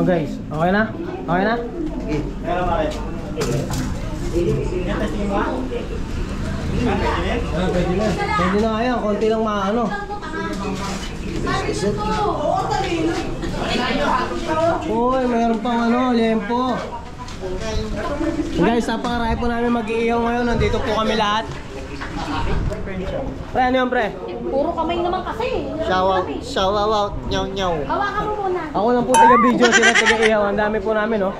guys, okay na? Okay na? Okay. Meron ba rin? Pwede na. Pwede na kaya, konti lang maano. Uy, mayroon pang ano, lempo. Guys, napakarami po namin mag-iiyaw ngayon. Nandito po kami lahat. Pre, ano yun pre? Puro kamay naman kasi. Shout out, nyaw nyaw. Hawakan mo muna. Ako lang po taga-video, sila taga-iyaw. Ang dami po namin, no?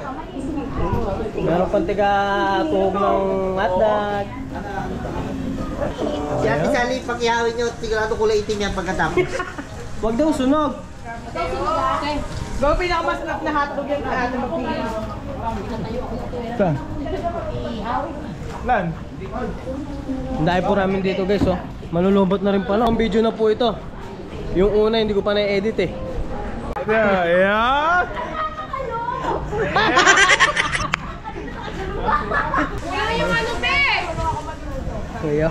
Meron pang taga-tuhog ng hotdog. Si Ate Sally, pag ihawin nyo, sigurado kulay itim yan pagkatapos. Huwag daw sunog. Okay. Go, pinakamasarap na hotdog yung ate magpili. Saan? Lan? Ang dami po namin dito guys, oh. Malulobot na rin pala. Ang video na po ito. Yung una, hindi ko pa na-edit eh. Yeah. Wala yung ano, be! Kaya,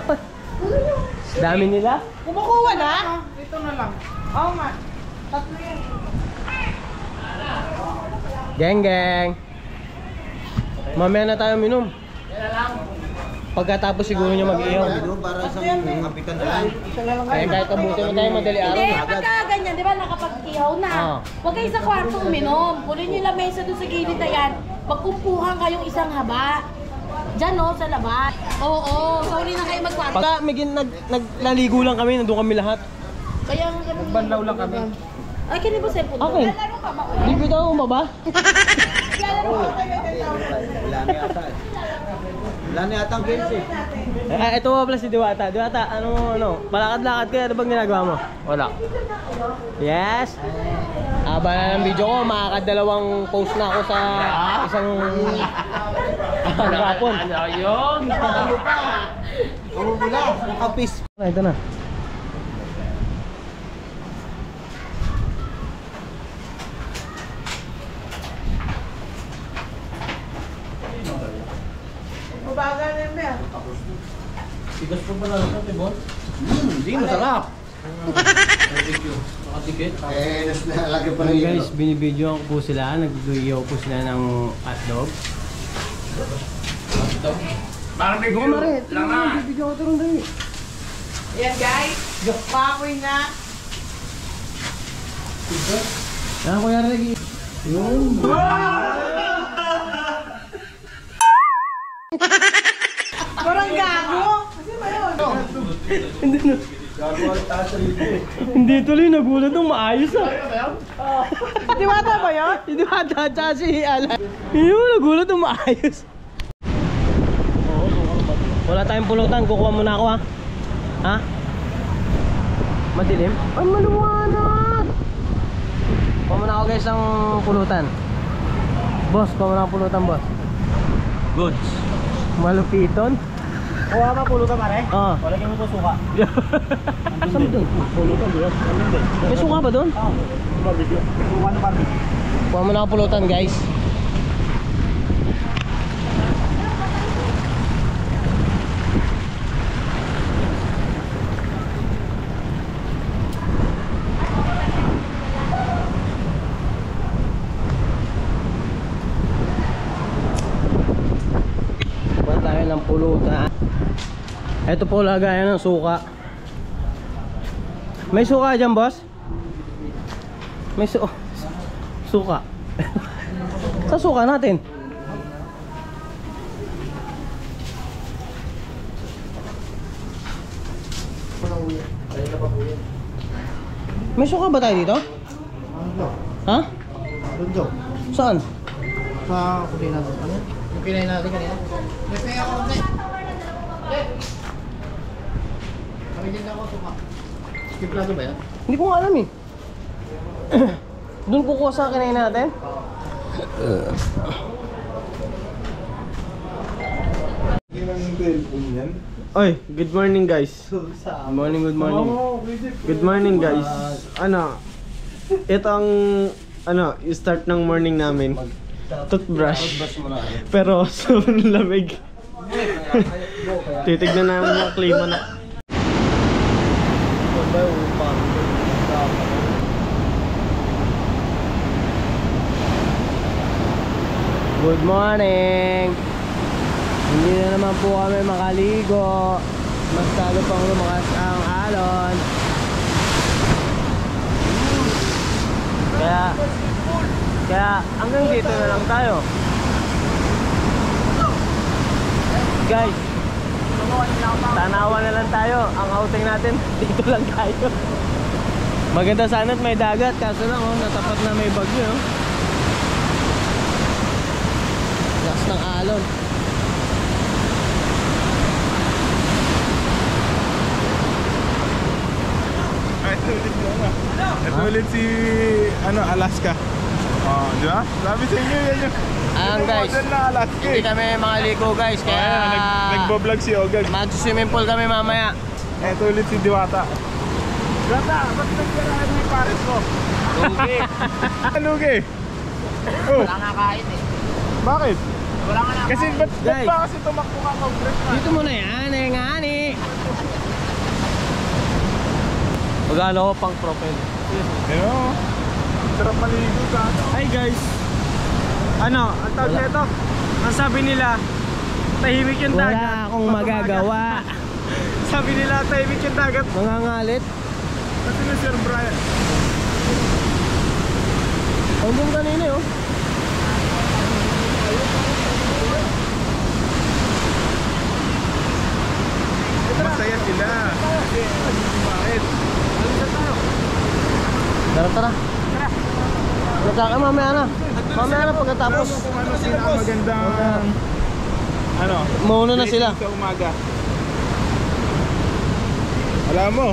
dami nila. Kumukuha na? Ito na lang. Oo nga. Tatlo yan. Geng geng. Mamaya na tayo minom. Pagkatapos siguro nyo mag-iyaw. Para isang kapitan na lang. Kaya kahit kabuti mo tayo madali araw. Hindi, pagka ganyan, di ba, nakapag-ihaw na. Huwag kayo sa kwartong minom. Kunin nyo lang mesa doon sa gilid na yan. Magkumpuhan kayong isang haba. Diyan, no, sa labas. Oo, so huli na kayo magkwarto. Pagka naglaligo lang kami, nandun kami lahat. Kaya ang ganun. Banlaw lang kami. Ay, kini ba cellphone? Okay. Di ko daw ba ba? Wala na yata ang games eh. Ito nga pala si Diwata. Diwata, ano, palakad-lakad kaya ano bang ginagawa mo? Wala. Yes. Aba na ng video ko, makakadalawang post na ako sa isang hapon. Ano yun? Umubula, nakapis. Ito na. Mabagal na yun, be. Tigas po pala ito, Tibon. Hindi, masarap. Nakadikit. Nalagay pa rin Guys, binibidyo ko po sila. Nag-video po sila ng hotdog. Parang may Go mare, binibidyo ko ito rin dali. Ayan, guys. Pakoy na. Yan, kuya Regi. Yun. Parang gago. Kasi ba yun? Hindi na. Hindi tuloy, nagulat ng maayos ah. Diwata ba yun? Hindi ba tsaka si Alan? Yun, nagulat ng maayos. Wala tayong pulutan, kukuha muna ako ha. Ha? Madilim? Ay, maluwanag! Kuha muna ako guys ng pulutan. Boss, kuha muna ang pulutan boss. Goods. Malupiton? Kuha ka pulutan pare? Oo. Wala kang ito suka. Saan doon? Pulutan doon. May suka ba doon? Oo. Barbecue. Suka na barbecue. Kuha muna ako pulutan guys. Kuha tayo ng pulutan. Ito po lagayan ng suka. May suka dyan boss? May suka. Sa suka natin. May suka ba tayo dito? Ha? Doon. Saan? Sa kusina doon. Ano? Yung kinain natin kanina. Yes, may ako. Kami din ako suka. Skip plato ba yan? Hindi ko nga alam eh. Doon kukuha sa kinain natin? Oy, good morning guys. Good morning, good morning. Good morning guys. Ano? Ito ang start ng morning namin. Toothbrush. Pero sobrang lamig. Titignan namin yung klima na. Good morning! Hindi na naman po kami makaligo. Masyado pang lumakas ang alon. Kaya hanggang dito na lang tayo. Guys, tanawan na lang tayo. Ang outing natin, dito lang tayo. Maganda sana at may dagat. Kaso lang, natapat na may bagyo. Lakas ng alon. Ito ulit si Alaska. Oh, di ba? Sabi sa inyo yan yung Guys, model na Alaska. hindi kami makaligo guys. Kaya nagbo-vlog si Ogag. mag-swimming pool kami mamaya. Ito ulit si Diwata. Diwata, ba't nagkarahan mo yung pares ko? Lugi. Lugi? Oh, Wala nga kahit eh. bakit? Wala nga na. Kasi ba't Guys. ba kasi tumakbo ka mag-break na? Dito muna yan, ngani. Magano ko pang profile. Ayun. Sarap maligo ka. Hi guys. Ang tawag Wala. nito? Ang sabi nila, tahimik yung dagat. Wala akong magagawa. Sabi nila, tahimik yung dagat. Mangangalit. Kasi na Sir Brian. Hanggang kanina yun. Masaya sila. Kasi bakit? Tara. Magkaka mamaya na. Mamaya na pagkatapos. Kung ano sila ang magandang Mauna na sila. sa umaga. Alam mo,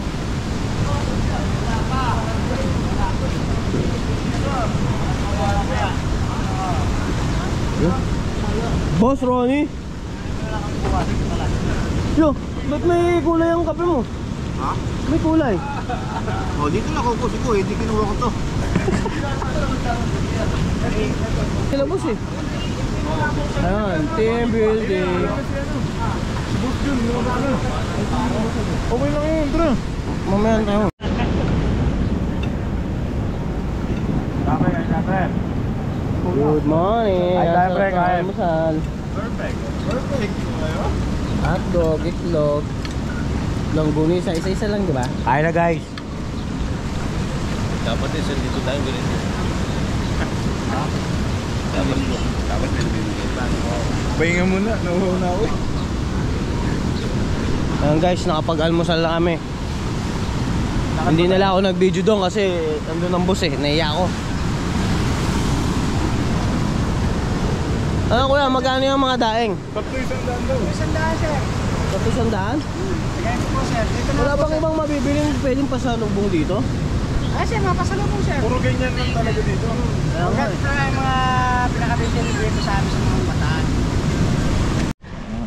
Boss Ronnie. Yo, ba't may kulay ang kape mo? Ha? May kulay. Oh, dito na kukusi ko, hindi kinuha ko to. Sila boss eh. Ayan, team building. okay lang yun, tara. Mamaya na tayo. Good morning. Ay, tayo, pre, kain. Perfect. Perfect. Hotdog, itlog. Longganisa, isa-isa lang, di ba? Kaya na guys. Dapat isa dito tayo ganito. Dapat Pahinga muna, nauhaw na ako eh. Ayan guys, nakapag-almusal na kami. Hindi na lang ako nag-video doon kasi nandun ang boss eh, naiya ako. Ano kuya, magkano yung mga daing? Tatlo isang daan daw. Sandaan, sir. Tapos isang daan? Sige po, sir. Dito na Wala po, bang sir. ibang mabibiling pwedeng pasalubong dito? Ah, sir, mapasalubong, sir. Puro ganyan lang talaga dito. Ayan nga Ito na yung mga pinakabili dito sa amin sa mga bataan.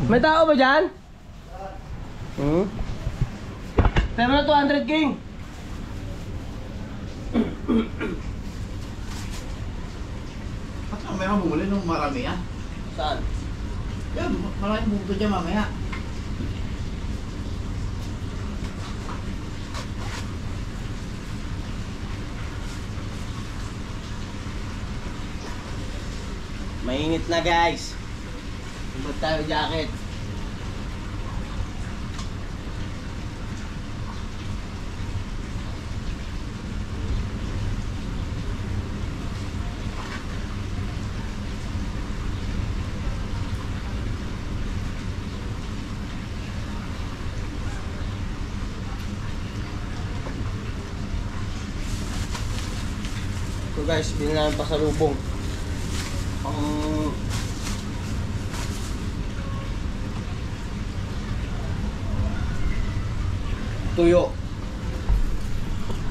May tao ba dyan? Pero na 200 king. Ba't mamaya bumuli nung marami ah? Saan? Yan, maraming bumuto dyan mamaya. Mainit na guys. Ibot tayo jacket. So guys, bilhin namin pasalubong.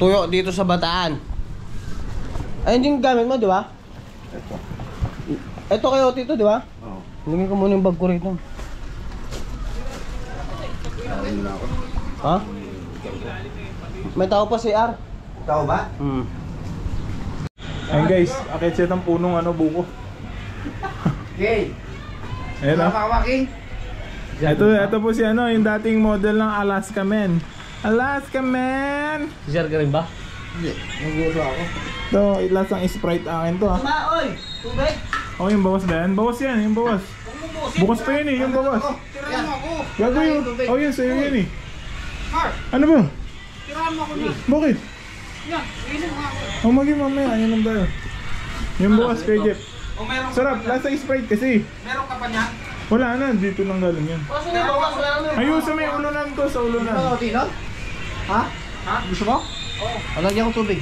Tuyo dito sa Bataan. Ayun yung gamit mo, di ba? Ito kayo tito, di ba? Oo. Lagyan ko muna yung bag ko rito. Ha? May tao pa si R. Tao ba? Ayun guys, akit siya ng punong buko. Okay. Ayun ah. Makawaking. Ito po si yung dating model ng Alaska Man. Alaska Man! Share ka rin ba? Hindi. Nagulo ako. Ito, ilas ang Sprite akin to ah. Ma, oy! Tubig! Oh, yung bawas ba yan? Bawas yan, yung bawas. Bukas pa yun eh, yung bawas. Tirahan mo ako. Gago yun. Oh, yun, sa'yo yun eh. Mark, Ano ba? tirahan mo ako na. Bakit? Yan, inom nga ako. Oh, mamaya, yun lang tayo. Yung bawas kay Jeff. O meron ka Sarap, pa- lasa Sprite kasi. Meron ka pa niyan? Wala na, dito lang galing yan. Ayun, sa may ulunan ko, sa ulunan. Ano, Tino? Ha? Ha? Gusto mo? Oo. Alagyan ko tubig.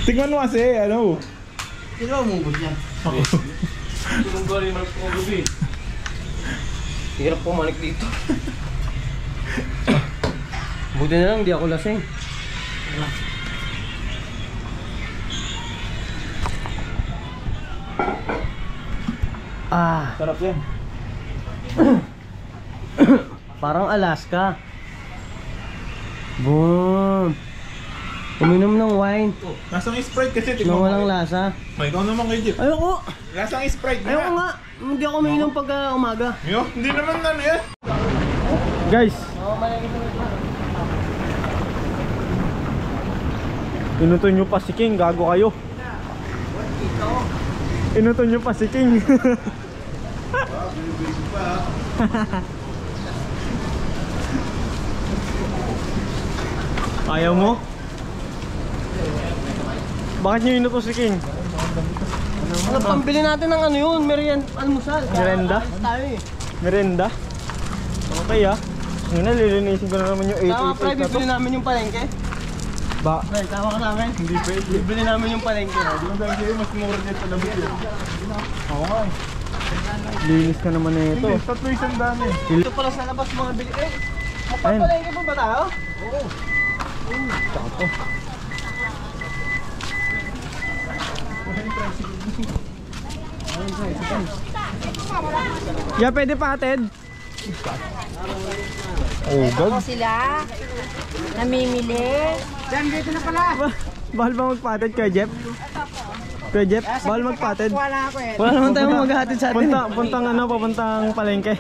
Tingnan mo kasi, ano. Sino ba umubos yan? Hirap pumalik dito. Buti na lang, hindi ako lasing. Ah, Sarap yan. parang Alaska. Boom. Uminom ng wine Lasang Sprite kasi, na tingnan mo. walang lasa. May ikaw naman kay Jeff. Ayoko. Lasang Sprite Ayoko nga. Hindi ako uminom pag umaga. Yo, hindi naman ano yan. Guys, inuto nyo pa si King, gago kayo. Inuto nyo pa si King. Ayaw mo? Bakit nyo inuto si King? Ano, pambili natin ng ano yun, almusal. Merenda? Tayo eh. Merenda? Okay ah. Ngayon na, lilinisin ko na naman yung Tama, pre, 888 na to. bibili namin yung palengke. Ba? Pre, tama ka namin. Hindi pwede. Bibili namin yung palengke. Di ba sabi sa'yo, mas mura dito sa labit yun. Oo nga eh. Linis ka naman na ito. Hindi, tatlo isang daan eh. Ito pala sa labas mga bili. Eh, Ayun. magpapalengke pa ba tayo? Yeah, pwede pa atid. Oh, Ako God. sila. Namimili. Diyan, dito na pala. Bahal ba magpatid kay Jeff? Kay Jeff, bahal magpatid. Wala ako eh. Wala naman tayong maghahatid sa atin. Puntang ano, papuntang palengke.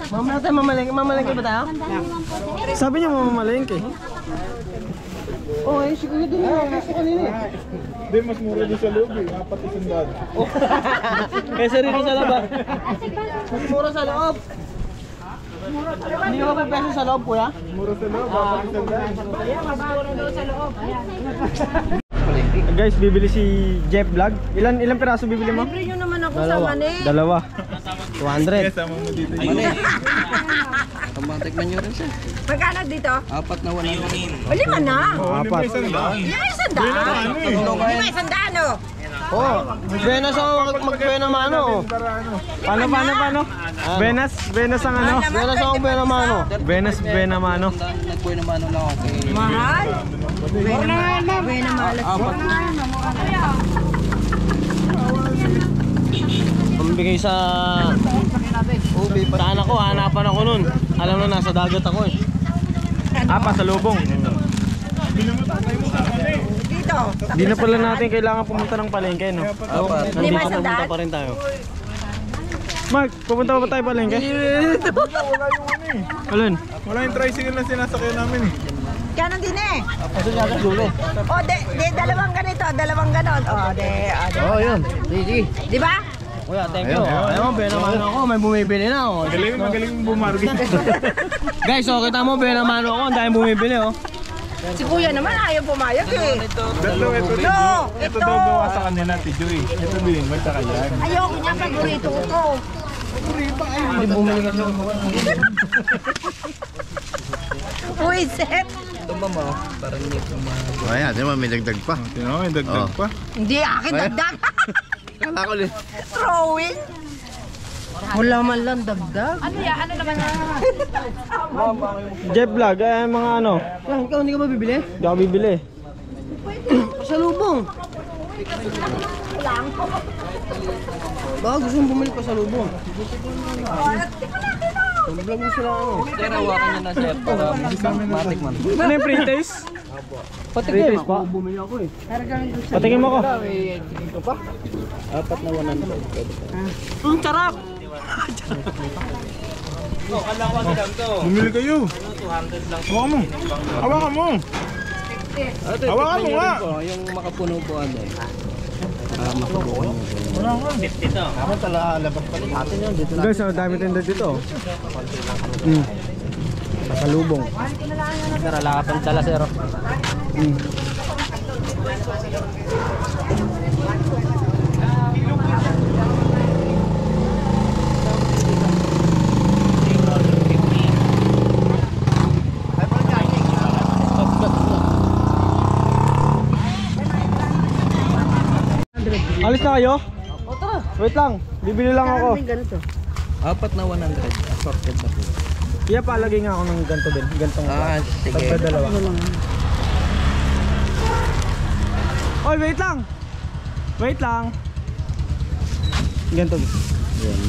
Mamaya tayo mamalengke. Mamalengke ba tayo? Sabi niya mamamalengke. Oo, si Kuya din na. Gusto kanina eh. Hindi, mas mura din sa loob eh. Apat isang daan. Kaysa rito sa labas. Mas mura sa loob. Hindi ka ba peso sa loob, kuya? Mura sa loob, apat isang daan. Guys, bibili si Jeff Vlog. Ilang piraso bibili mo? Libre nyo naman ako sa mani. Dalawa. 200. Kasama mo dito. Magkano dito? 4 na 1. O, 5 na. Apat. Isang daan. Lima isang daan. Ano eh. Lima isang daan, oh. Oo. Benas ako mag-bena mano. Para ano. Paano? Benas ang ano? Benas ako bena mano. Benas, Benamano. Mahal. Buena malas. Pambigay sa anak ko, hanapan ako nun. Alam na nasa dagat ako eh. Pasalubong. Dito. Hindi na pala natin kailangan pumunta ng palengke, no? Nandito Lima isang pumunta daan? pa rin tayo. Mark, pupunta pa ba tayo palengke? Wala yung ano eh. Alin? Wala yung tricycle na sinasakyan namin eh. Ganon din eh. Kasi nga dulo. O, dalawang ganito, dalawang ganon. O, Yun. Sige. Di ba? Kuya, thank you. Ayun, bena mano ako. May bumibili na oh. Magaling bumargin. Guys, oh, kita mo, bena mano ako. Ang daming bumibili oh. Si kuya naman ayaw pumayag eh. Datlo, ito rin. No, Ito ito. daw gawa sa kanila, Tidyo eh. Ito din, may saka yan. Ayoko niya paborito ko. Hindi bumili kasi ako. Puiset. Ayan, di ba may dagdag pa? Tino, may dagdag pa. Hindi akin dagdag. Kala ko ulit. Throwing. Wala man lang dagdag. Ano yan? Ano naman yan? Jeff Vlog, mga ano? Yan, ikaw hindi ka ba bibili? Hindi ako bibili. Pasalubong. Baka gusto mong bumili pasalubong. Vlog mo sila ano. Sir, hawakan niya na sir para matik man. Ano yung pre-taste? Patikim Pre-taste pa? ako. Bumili ako eh. Patingin mo ko. Sarap! Bumili kayo. Hawakan mo. Hawakan mo. Hawakan mo nga. Yung makapuno po ano eh. Wala nga. 50 to. Ako tala labas pala. Atin yun. Dito lang. Guys, dami tinda dito. Pasalubong. Tara, lakatan tala, sir. Alis na kayo? Wait lang, bibili lang ako. Apat na 100. Assorted na po. Iya, palagay nga ako ng ganito din. Gantong Sige. Pagpadalawa. Oy, wait lang! Wait lang! Ganito.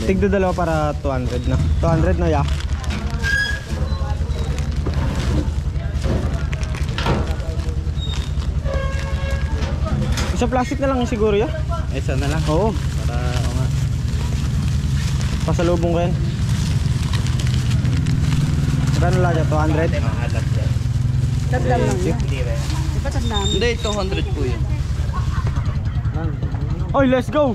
Tigda dalawa para 200 na. 200 na, ya. Isa plastic na lang siguro, ya. Isa na lang. Oo. Para o nga. Pasalubong ko yan. Magkano lang siya? 200? Mahalat yan. Tagdam lang yan. Di ba tagdam? Hindi, 200 po yun. Oy, let's go!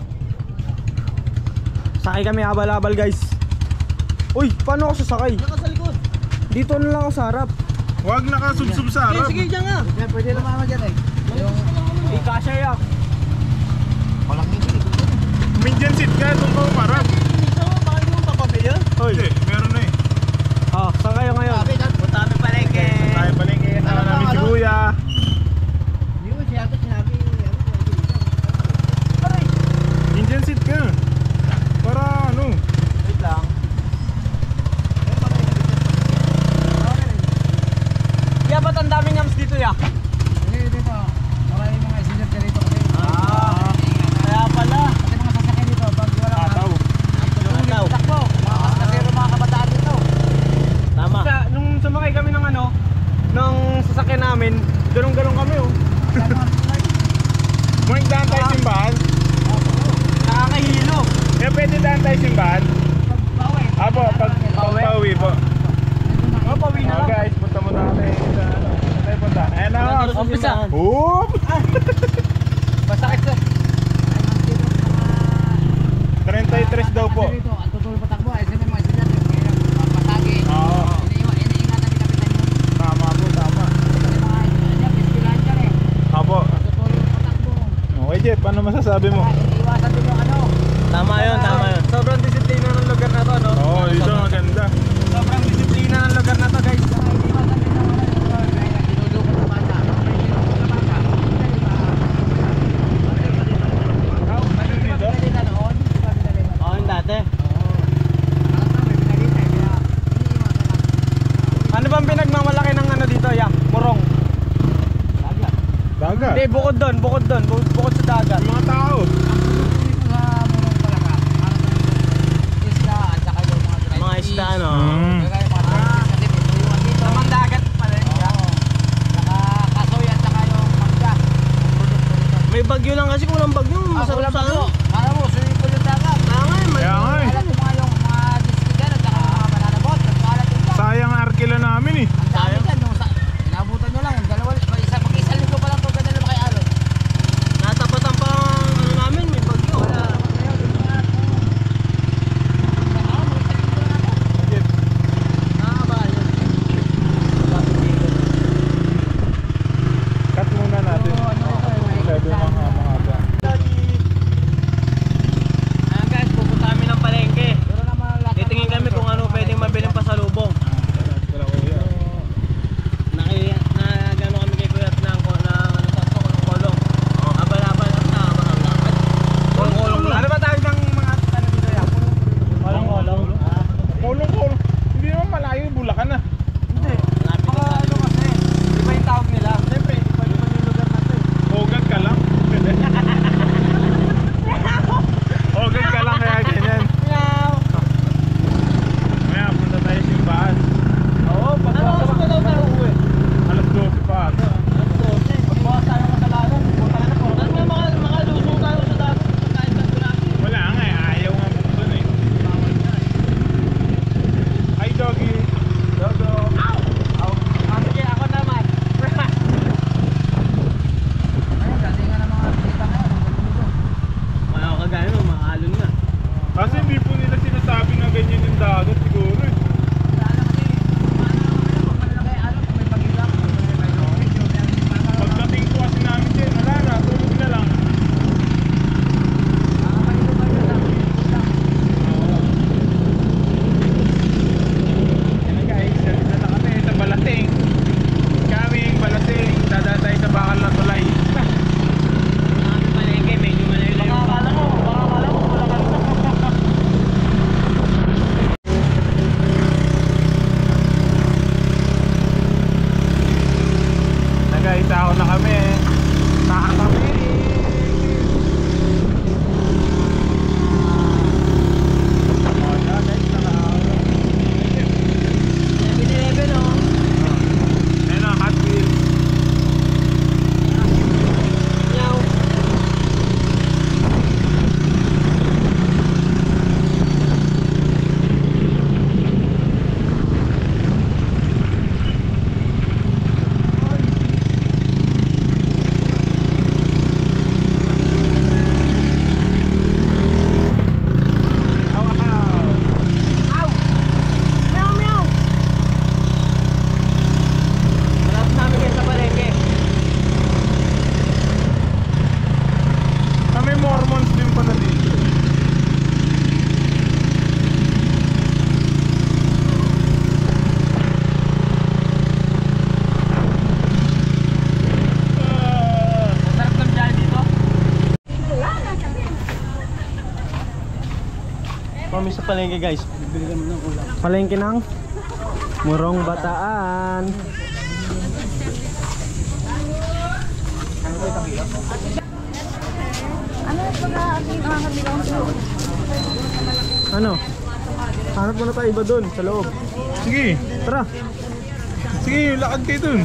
Sakay kami abal-abal, guys. Uy, paano ako sasakay? Sa likod. Dito na lang ako sa harap. Huwag nakasubsub sa harap. Sige, dyan nga. Yan, pwede naman naman dyan eh. Di kasha yan. Walang hindi. Median seat ka, doon ka umarap. Baka hindi mo papabili yun. Hindi, meron na eh. Oh, saan kayo ngayon? Punta kami palengke. Tayo palengke, kasama namin si Kuya. Hindi mo siya ito sinabi. Median seat ka. Para ano? Wait lang. Ya, ba't ang daming yams dito, ya? Hindi, dito. Maraming mga isinap ka dito kasi. Kaya pala. Kasi mga sasakyan dito, pag wala Ataw. Ataw. takbo. Kasi yung mga kabataan dito. Tama. Nung sumakay kami ng ano, ng sasakyan namin, galong-galong kami, oh. Morning, daan tayo simbahan. Nakakahilo. Eh, pwede daan tayo simbahan. Apo, pag-pauwi po. Oh, pawi na lang. Guys, punta muna kami sa ano. Saan tayo punta? Ayan na ako. Umpisa. Oop! Masakit sa... 33 daw po. Dito, ang tutulong patakbo. Ay, sino yung mga isinap yung pasagi. Oo. Iniingatan ni Kapitan yun. Tama po, tama. Kasi mga isinap, pispilan dyan eh. Apo. Tutulong patakbo. Okay, Jeff, ano masasabi mo? Iniiwasan din yung ano. Tama yun, tama yun. Sobrang disiplina ng lugar na to, no? Oo, dito maganda. Sobrang disiplina ng lugar na to, guys. Iniiwasan din yung ano. Kaya dinudukot sa bata. Dinudukot sa bata. Hindi ba? Dito? Pinalita noon. Di ba pinalita? Oo, yung dati. May pinalita. Kaya iniiwasan lang. Ano bang pinagmamalaki ng ano dito, ya? Murong. Dagat. Hindi, bukod doon, bukod sa dagat. Mga tao. Dito sa Murong talaga. Isda at saka yung mga dried Mga isda, fish. ano? Kaya mga dried fish kasi pinuyuan dito. Namang dagat pala yun, ya. Oo. Saka kasoy at saka yung mangga. Produkto nito. May bagyo lang kasi kung walang bagyo, masarap Wala sa pa ano. to. Alam mo, swimming pool yung dagat. Kaya nga, may... Kaya nga eh. Alam mo mga yung mga disco dyan at saka mga banana boat. Nagkalat yung dyan. Sayang ang arkila namin eh. Ang dami dyan. Inabutan nyo lang. Mag-isang linggo pa lang ito. Ganda naman kay Alon. Natapatan pa ang ano namin, may bagyo. Wala. Nakakabaan yun. Cut muna natin. Masyado mahaba. kami sa palengke guys. Bibili kami ng ulam. Palengke ng Murong Bataan. Ano? Hanap muna tayo iba dun sa loob. Sige, Tara. sige, lakad kayo dun.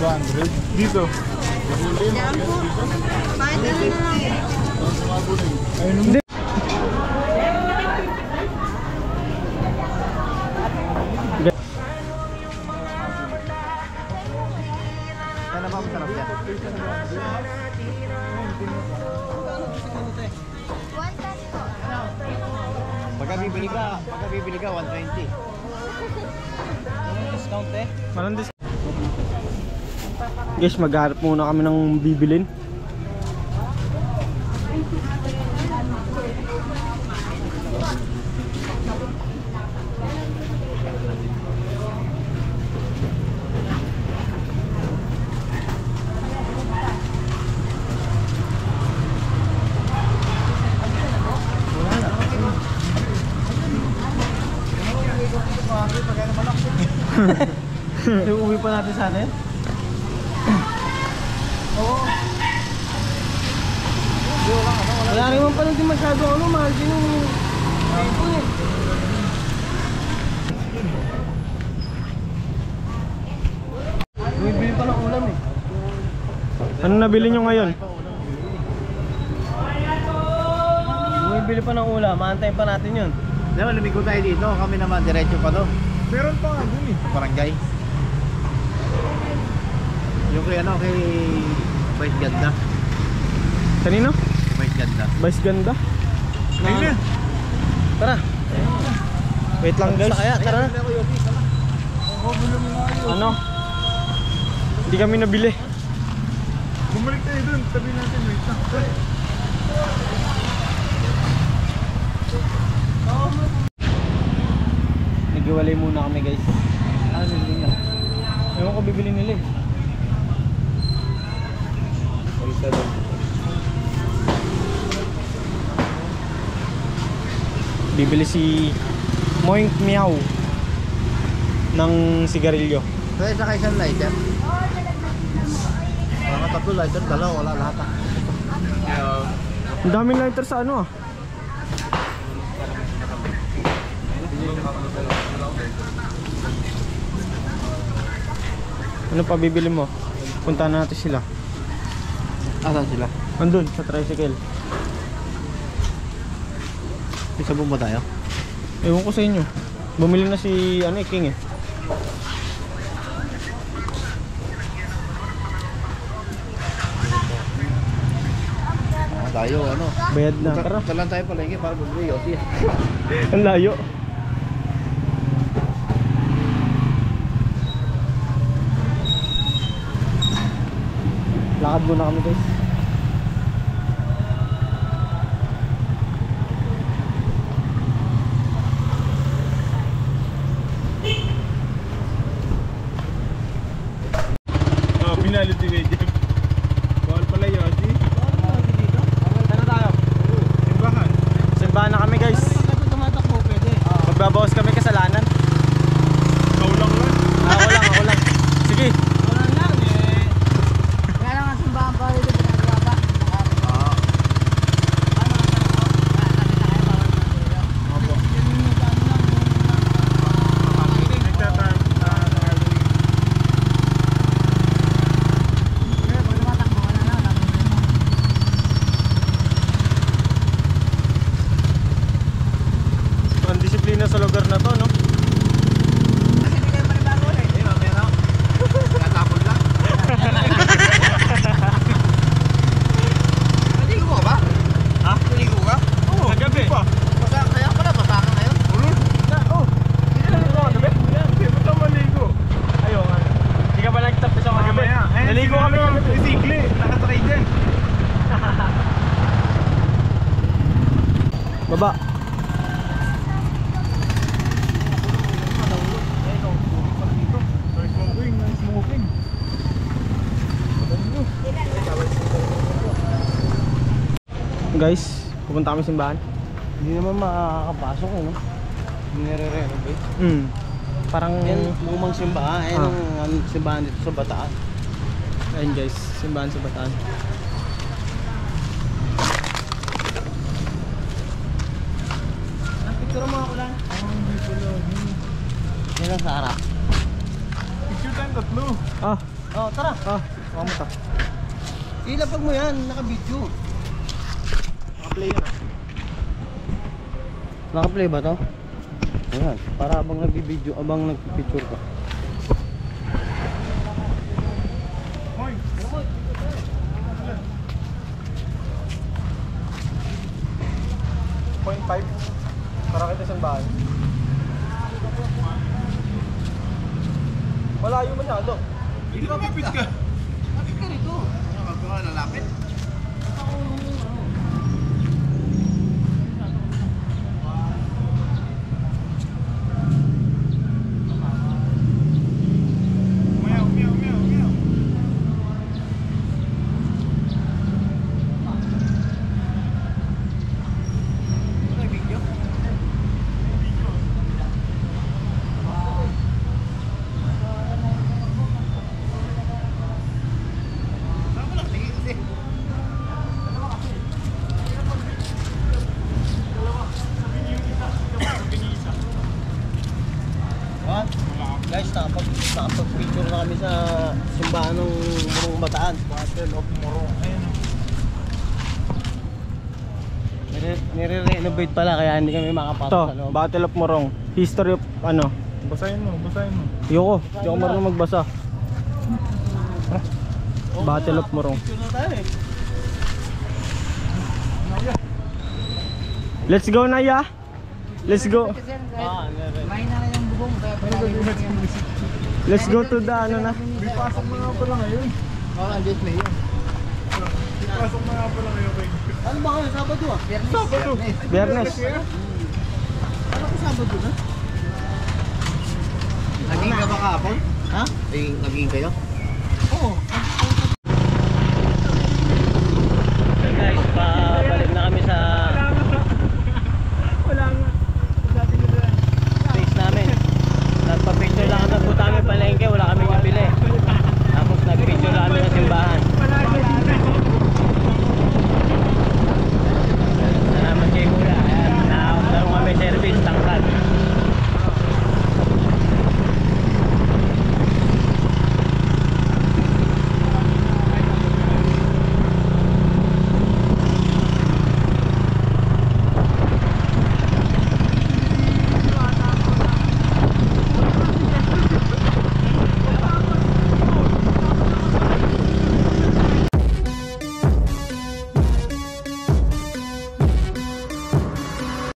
500 dito. Hindi. Kaya naman masarap yan. Pagka bibili ka, 120. Discount eh. Walang Guys, magharap muna kami ng bibilin. Uwi pa natin sa atin. Wala rin man pala din masyado mahal din yung ipon eh. Bumibili pa ng ulam eh. Ano nabili nyo ngayon? Bumibili pa ng ulam, maantayin pa natin yun. Diba, lumigo tayo dito. Kami naman, diretso pa to. Meron pa nga dun eh. Barangay. Yung kay ano, kay Vice Ganda. Kanino? Vice Ganda. Vice Ganda? Ayun na. Tara. Wait lang guys. Kaya, tara na. Ano? Hindi kami nabili. Bumalik tayo dun. Sabi natin, wait lang. Naghiwalay muna kami guys. Ano bibili na? Ewan ko bibili nila eh. Bibili si Moink Meow ng sigarilyo. Kaya sa isang lighter. Mga tatlo lighter, dalawa, wala lahat ah. Ang daming lighter sa ano ah. Ano pa bibili mo? Puntahan natin sila. Asan sila? Andun sa tricycle. Isa ba tayo? Ewan ko sa inyo. Bumili na si ano, King eh. Tayo, ano? Bayad na. Tara. Talan tayo palengke para bumili Yossi. Ang layo. Lakad muna kami guys. Oh, pinalit din kay Jeff. Bawal pala Yossi. Ano tayo? Simbahan. Simbahan na kami guys. Tumatakbo, pwede. Magbabawas kami kasalanan. Ikaw lang lang. Ako lang. Sige. Wala lang eh. Kaya lang ang simbahan pa rin ginagawa ba? Ang disiplina sa lugar na to, no? Gabi pa. Ba't ako maligo? Ayaw nga. Hindi ka ba nagtapos sa kagabi? Mamaya. Naligo kami kagabi. Isikli. Nakatry din. Baba. Smoking. Guys, pupunta kami simbahan. Hindi naman makakapasok eh, no? Nire-renovate. Parang Yan, lumang simbahan. Ayan ang simbahan dito sa Bataan. ayun guys, simbahan sa Bataan. Picture mo ako lang. Yan ang sa harap. Picture tayo tatlo. Oh, tara. Kamusta? Ilapag mo yan, naka-video. Naka-play yan. Naka-play ba to? Ayan, para abang nag-video, abang nag-picture ka. Hoy. 0.5 para kita sa bahay. Malayo masyado. Hindi ka mapit ka. Lapit ka rito. Magkawa lalapit. Meow, meow, meow, meow. What? Guys, nakapag-picture na kami sa simbahan ng Murong Bataan. Battle of Morong. Ayun. Nire-renovate pala kaya hindi kami makapasok Ito, sa loob. Battle of Morong. History of ano? Basahin mo, basahin mo. Yoko, di ako marunong magbasa. Battle of Morong. Picture na tayo eh. Let's go, Naya. Let's go. May na yung bubong. Let's go to the ano na. May pasok na nga pala ngayon. Andit na yun. May pasok na nga pala ngayon kay. Ano ba kayo? Sabado ah? Sabado. Biyernes. Ano ko Sabado na? Naging ka ba kahapon? Ha? Naging kayo? Oo.